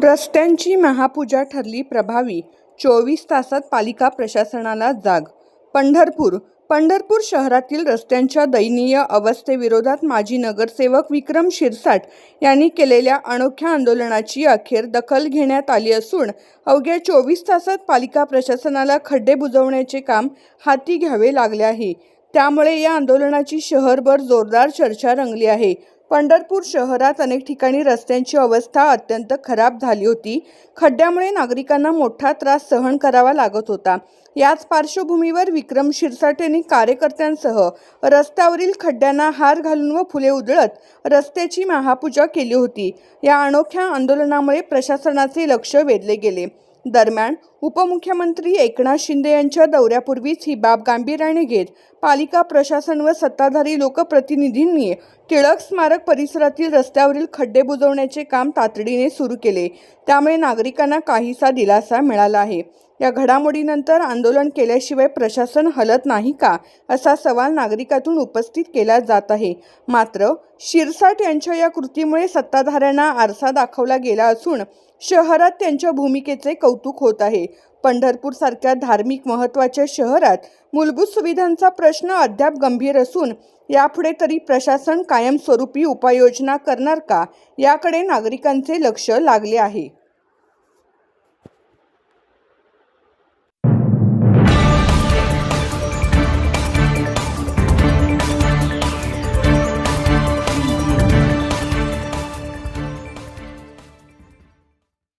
रस्त्यांची महापूजा ठरली प्रभावी, 24 तासात पालिका प्रशासनाला जाग. पंढरपूर शहरातील रस्त्यांच्या दयनीय अवस्थेविरोधात माजी नगरसेवक विक्रम शिरसाट यांनी केलेल्या अनोख्या आंदोलनाची अखेर दखल घेण्यात आली असून अवघ्या 24 तासात पालिका प्रशासनाला खड्डे बुजवण्याचे काम हाती घ्यावे लागले आहे. त्यामुळे या आंदोलनाची शहरभर जोरदार चर्चा रंगली आहे. पंढरपूर शहरात अनेक ठिकाणी रस्त्यांची अवस्था अत्यंत खराब झाली होती. खड्ड्यामुळे नागरिकांना मोठा त्रास सहन करावा लागत होता. याच पार्श्वभूमीवर विक्रम शिरसाट यांनी कार्यकर्त्यांसह रस्त्यावरील खड्ड्यांना हार घालून व फुले उधळत रस्त्याची महापूजा केली होती. या अनोख्या आंदोलनामुळे प्रशासनाचे लक्ष वेधले गेले. दरम्यान उपमुख्यमंत्री एकनाथ शिंदे यांच्या दौऱ्यापूर्वीच ही बाब गांभीर्याने घेत पालिका प्रशासन व सत्ताधारी लोकप्रतिनिधींनी टिळक स्मारक परिसरातील रस्त्यावरील खड्डे बुजवण्याचे काम तातडीने सुरू केले. त्यामुळे नागरिकांना काहीसा दिलासा मिळाला आहे. या घडामोडीनंतर आंदोलन केल्याशिवाय प्रशासन हलत नाही का, असा सवाल नागरिकातून उपस्थित केला जात आहे. मात्र शिरसाट यांच्या या कृतीमुळे सत्ताधाऱ्यांना आरसा दाखवला गेला असून शहरात त्यांच्या भूमिकेचे कौतुक होत आहे. पंढरपूरसारख्या धार्मिक महत्त्वाच्या शहरात मूलभूत सुविधांचा प्रश्न अद्याप गंभीर असून यापुढे तरी प्रशासन कायमस्वरूपी उपाययोजना करणार का, याकडे नागरिकांचे लक्ष लागले आहे.